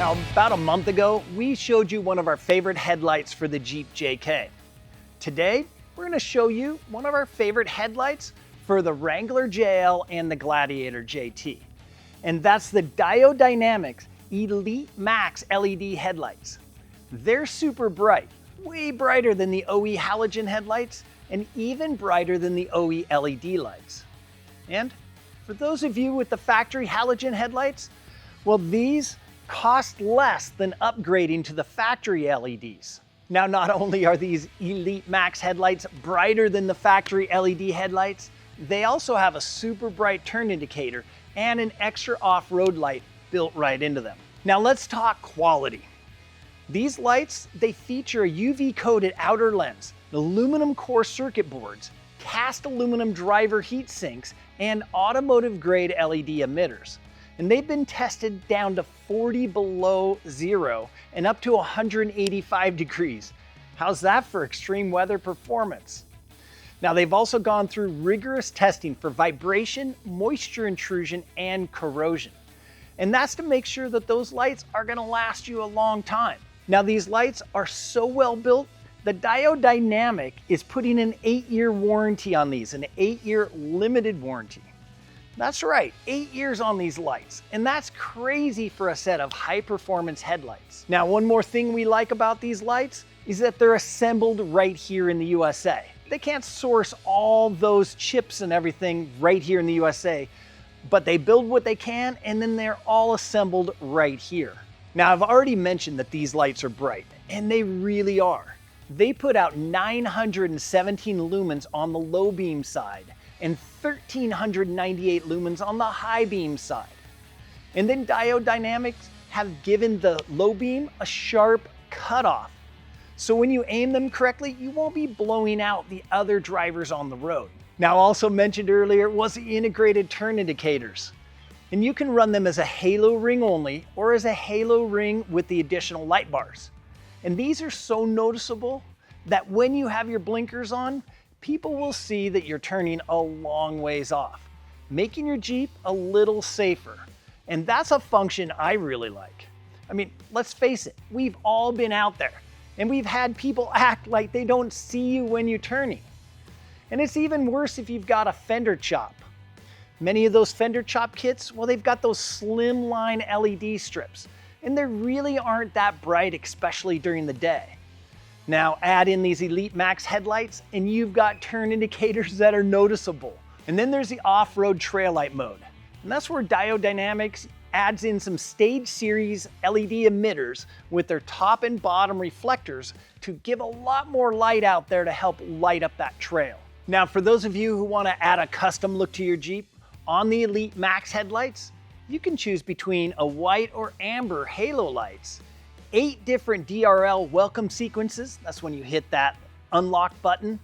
Now, about a month ago, we showed you one of our favorite headlights for the Jeep JK. Today, we're going to show you one of our favorite headlights for the Wrangler JL and the Gladiator JT. And that's the Diode Dynamics Elite Max LED headlights. They're super bright, way brighter than the OE halogen headlights, and even brighter than the OE LED lights. And for those of you with the factory halogen headlights, well, these cost less than upgrading to the factory LEDs. Now, not only are these Elite Max headlights brighter than the factory LED headlights, they also have a super bright turn indicator and an extra off-road light built right into them. Now let's talk quality. These lights, they feature a UV-coated outer lens, aluminum core circuit boards, cast aluminum driver heat sinks, and automotive-grade LED emitters. And they've been tested down to 40 below zero and up to 185 degrees. How's that for extreme weather performance? Now, they've also gone through rigorous testing for vibration, moisture intrusion, and corrosion. And that's to make sure that those lights are going to last you a long time. Now, these lights are so well built, the Diode Dynamic is putting an 8-year warranty on these, an 8-year limited warranty. That's right, 8 years on these lights, and that's crazy for a set of high-performance headlights. Now, one more thing we like about these lights is that they're assembled right here in the USA. They can't source all those chips and everything right here in the USA, but they build what they can, and then they're all assembled right here. Now, I've already mentioned that these lights are bright, and they really are. They put out 917 lumens on the low beam side, and 1,398 lumens on the high beam side. And then Diode Dynamics have given the low beam a sharp cutoff. So when you aim them correctly, you won't be blowing out the other drivers on the road. Now, also mentioned earlier was the integrated turn indicators. And you can run them as a halo ring only or as a halo ring with the additional light bars. And these are so noticeable that when you have your blinkers on, people will see that you're turning a long ways off, making your Jeep a little safer. And that's a function I really like. I mean, let's face it, we've all been out there and we've had people act like they don't see you when you're turning. And it's even worse if you've got a fender chop. Many of those fender chop kits, well, they've got those slim line LED strips, and they really aren't that bright, especially during the day. Now add in these Elite Max headlights and you've got turn indicators that are noticeable. And then there's the off-road trail light mode. And that's where Diode Dynamics adds in some stage series LED emitters with their top and bottom reflectors to give a lot more light out there to help light up that trail. Now, for those of you who want to add a custom look to your Jeep, on the Elite Max headlights, you can choose between a white or amber halo lights, 8 different DRL welcome sequences, that's when you hit that unlock button.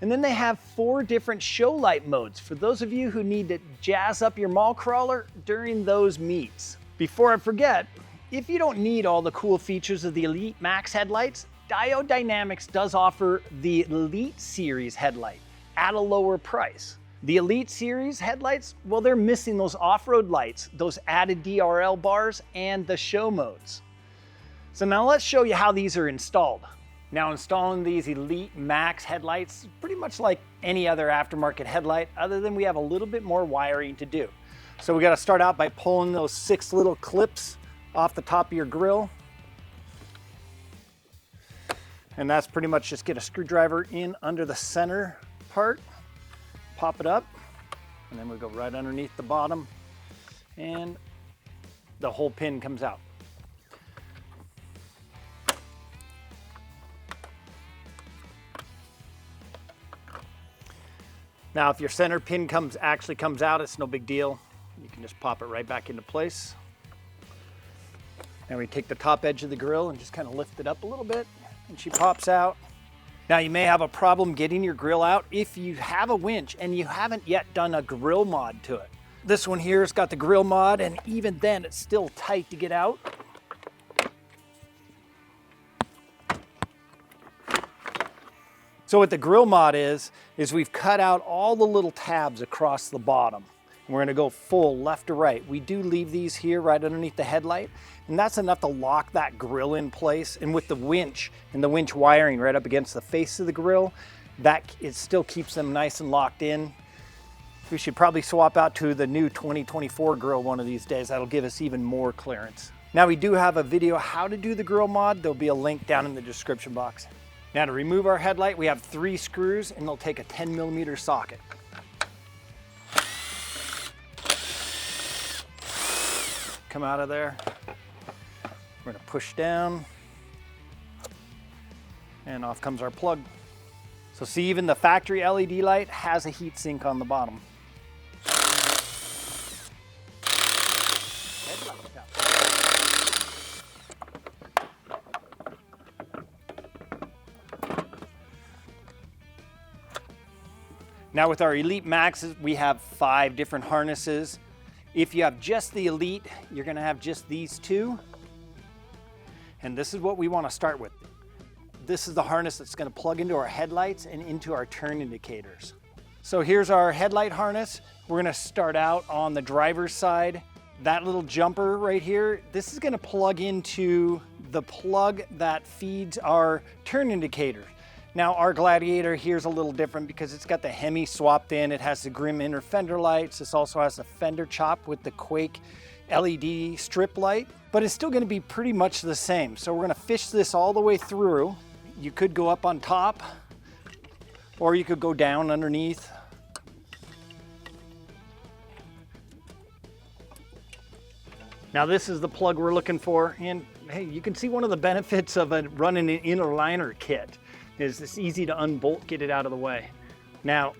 And then they have 4 different show light modes for those of you who need to jazz up your mall crawler during those meets. Before I forget, if you don't need all the cool features of the Elite Max headlights, Diode Dynamics does offer the Elite Series headlight at a lower price. The Elite Series headlights, well, they're missing those off-road lights, those added DRL bars, and the show modes. So now let's show you how these are installed. Now, installing these Elite Max headlights is pretty much like any other aftermarket headlight, other than we have a little bit more wiring to do. So we got to start out by pulling those 6 little clips off the top of your grill. And that's pretty much just get a screwdriver in under the center part, pop it up, and then we go right underneath the bottom, and the whole pin comes out. Now, if your center pin actually comes out, it's no big deal. You can just pop it right back into place. And we take the top edge of the grill and just kind of lift it up a little bit, and she pops out. Now, you may have a problem getting your grill out if you have a winch and you haven't yet done a grill mod to it. This one here has got the grill mod, and even then it's still tight to get out. So what the grill mod is we've cut out all the little tabs across the bottom. We're gonna go full left to right. We do leave these here right underneath the headlight, and that's enough to lock that grill in place. And with the winch and the winch wiring right up against the face of the grill, it still keeps them nice and locked in. We should probably swap out to the new 2024 grill one of these days. That'll give us even more clearance. Now we do have a video how to do the grill mod. There'll be a link down in the description box. Now to remove our headlight, we have 3 screws and they'll take a 10mm socket. Come out of there. We're gonna push down and off comes our plug. So see, even the factory LED light has a heat sink on the bottom. Now with our Elite Maxes, we have 5 different harnesses. If you have just the Elite, you're gonna have just these 2. And this is what we wanna start with. This is the harness that's gonna plug into our headlights and into our turn indicators. So here's our headlight harness. We're gonna start out on the driver's side. That little jumper right here, this is gonna plug into the plug that feeds our turn indicator. Now our Gladiator here's a little different because it's got the Hemi swapped in. It has the Grim inner fender lights. This also has a fender chop with the Quake LED strip light, but it's still gonna be pretty much the same. So we're gonna fish this all the way through. You could go up on top or you could go down underneath. Now this is the plug we're looking for. And hey, you can see one of the benefits of running an inner liner kit is it's easy to unbolt, get it out of the way. Now,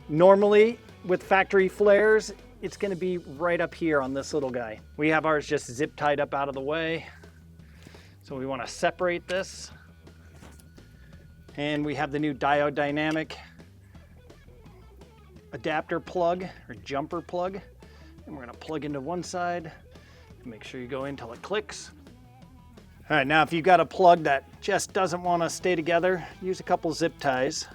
normally with factory flares, it's gonna be right up here on this little guy. We have ours just zip tied up out of the way. So we wanna separate this. And we have the new Diode Dynamic adapter plug or jumper plug. And we're gonna plug into one side and make sure you go in until it clicks. All right, now if you've got a plug that just doesn't want to stay together, use a couple zip ties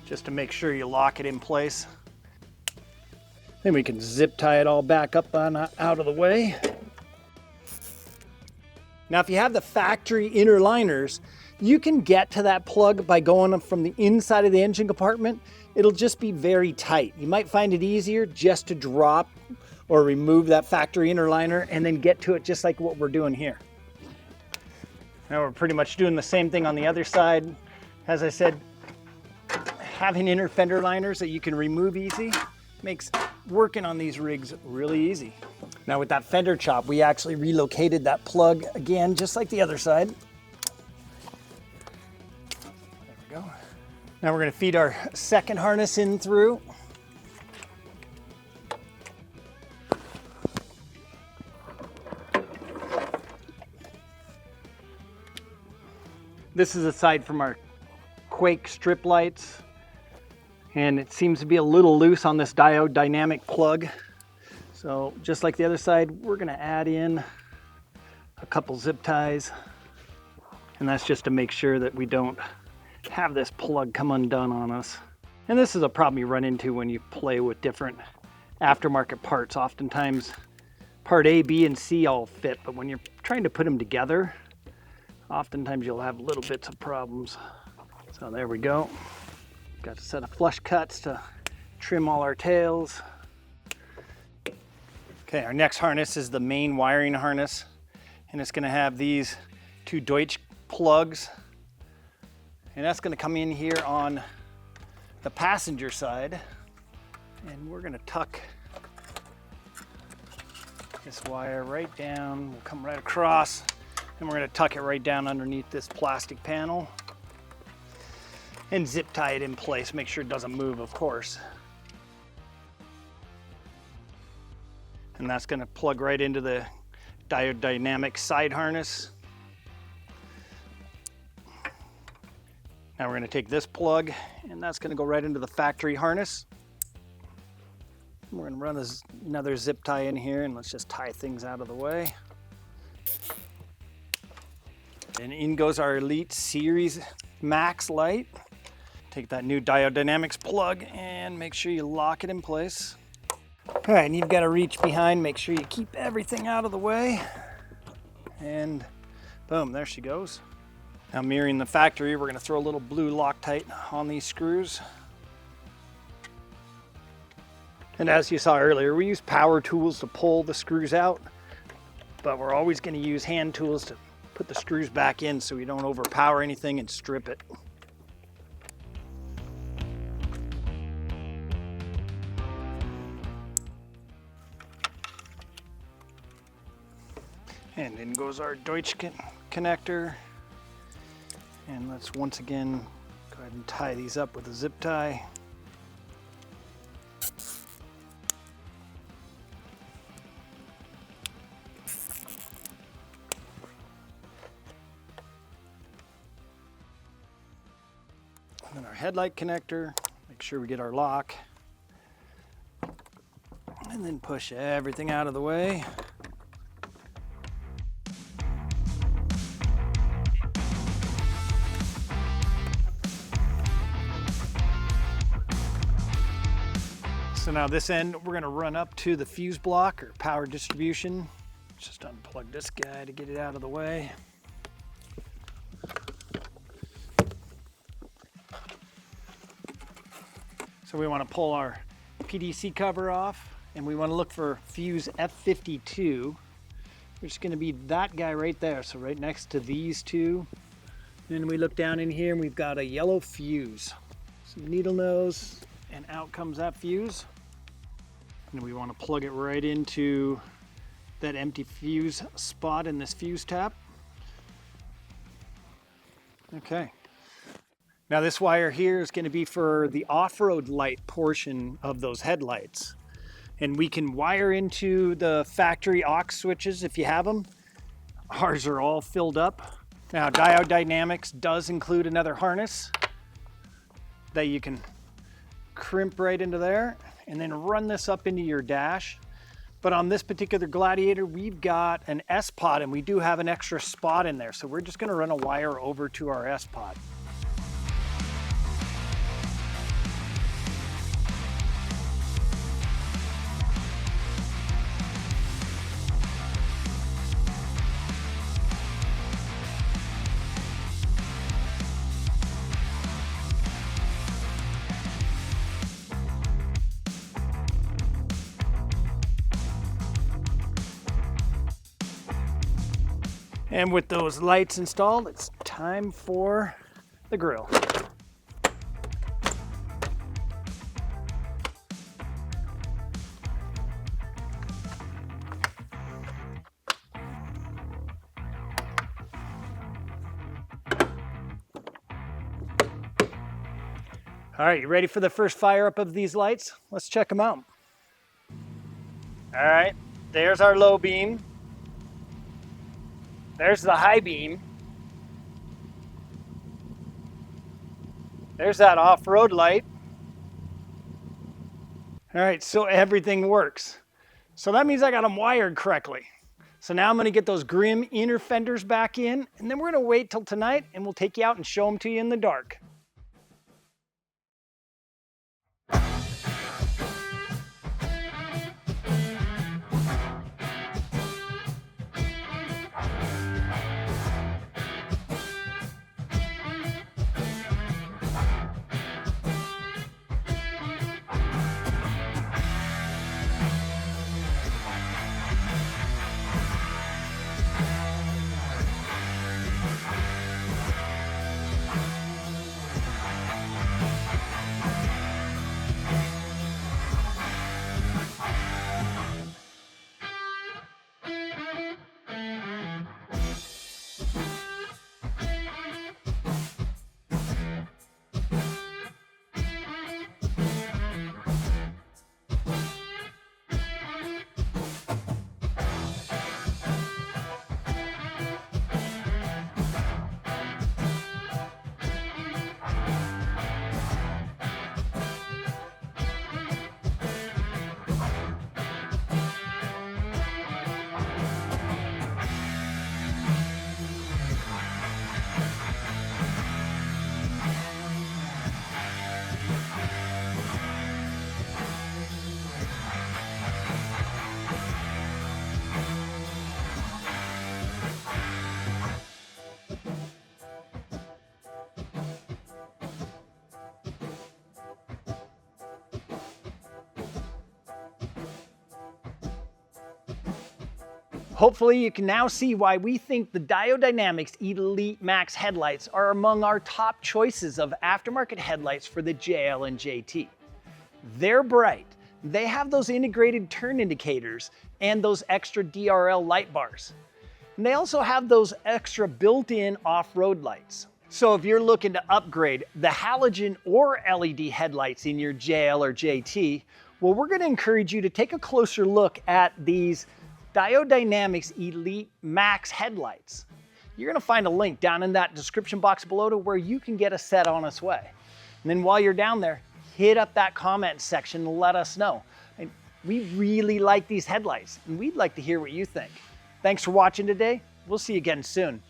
just to make sure you lock it in place. Then we can zip tie it all back up on out of the way. Now if you have the factory inner liners, you can get to that plug by going from the inside of the engine compartment. It'll just be very tight. You might find it easier just to drop or remove that factory inner liner and then get to it just like what we're doing here. Now we're pretty much doing the same thing on the other side. As I said, having inner fender liners that you can remove easy makes working on these rigs really easy. Now with that fender chop, we actually relocated that plug again, just like the other side. There we go. Now we're gonna feed our second harness in through. This is aside from our Quake strip lights, and it seems to be a little loose on this Diode Dynamic plug. So just like the other side, we're gonna add in a couple zip ties, and that's just to make sure that we don't have this plug come undone on us. And this is a problem you run into when you play with different aftermarket parts. Oftentimes part A, B, and C all fit, but when you're trying to put them together, oftentimes you'll have little bits of problems. So there we go. Got a set of flush cuts to trim all our tails. Okay, our next harness is the main wiring harness, and it's gonna have these 2 Deutsch plugs, and that's gonna come in here on the passenger side, and we're gonna tuck this wire right down. We'll come right across, and we're gonna tuck it right down underneath this plastic panel and zip tie it in place. Make sure it doesn't move, of course. And that's gonna plug right into the Diode Dynamics side harness. Now we're gonna take this plug, and that's gonna go right into the factory harness. We're gonna run another zip tie in here, and let's just tie things out of the way. And in goes our Elite Series Max light. Take that new Diode Dynamics plug and make sure you lock it in place. All right, and you've got to reach behind, make sure you keep everything out of the way. And boom, there she goes. Now mirroring the factory, we're going to throw a little blue Loctite on these screws. And as you saw earlier, we use power tools to pull the screws out, but we're always going to use hand tools to put the screws back in so we don't overpower anything and strip it. And in goes our Deutsch connector. And let's once again go ahead and tie these up with a zip tie. And then our headlight connector, make sure we get our lock. And then push everything out of the way. So now this end, we're gonna run up to the fuse block or power distribution. Just unplug this guy to get it out of the way. So we wanna pull our PDC cover off and we wanna look for fuse F52, which is gonna be that guy right there. So right next to these two. Then we look down in here and we've got a yellow fuse. Some needle nose and out comes that fuse. And we want to plug it right into that empty fuse spot in this fuse tap. Okay. Now this wire here is going to be for the off-road light portion of those headlights. And we can wire into the factory aux switches if you have them. Ours are all filled up. Now Diode Dynamics does include another harness that you can crimp right into there and then run this up into your dash. But on this particular Gladiator, we've got an S-pod and we do have an extra spot in there. So we're just gonna run a wire over to our S-pod. And with those lights installed, it's time for the grill. All right, you ready for the first fire up of these lights? Let's check them out. All right, there's our low beam. There's the high beam. There's that off-road light. All right, so everything works. So that means I got them wired correctly. So now I'm gonna get those grim inner fenders back in, and then we're gonna wait till tonight and we'll take you out and show them to you in the dark. Hopefully you can now see why we think the Diode Dynamics Elite Max headlights are among our top choices of aftermarket headlights for the JL and JT. They're bright, they have those integrated turn indicators and those extra DRL light bars. And they also have those extra built-in off-road lights. So if you're looking to upgrade the halogen or LED headlights in your JL or JT, well, we're going to encourage you to take a closer look at these Diode Dynamics Elite Max headlights. You're going to find a link down in that description box below to where you can get a set on its way. And then while you're down there, hit up that comment section and let us know. And we really like these headlights and we'd like to hear what you think. Thanks for watching today. We'll see you again soon.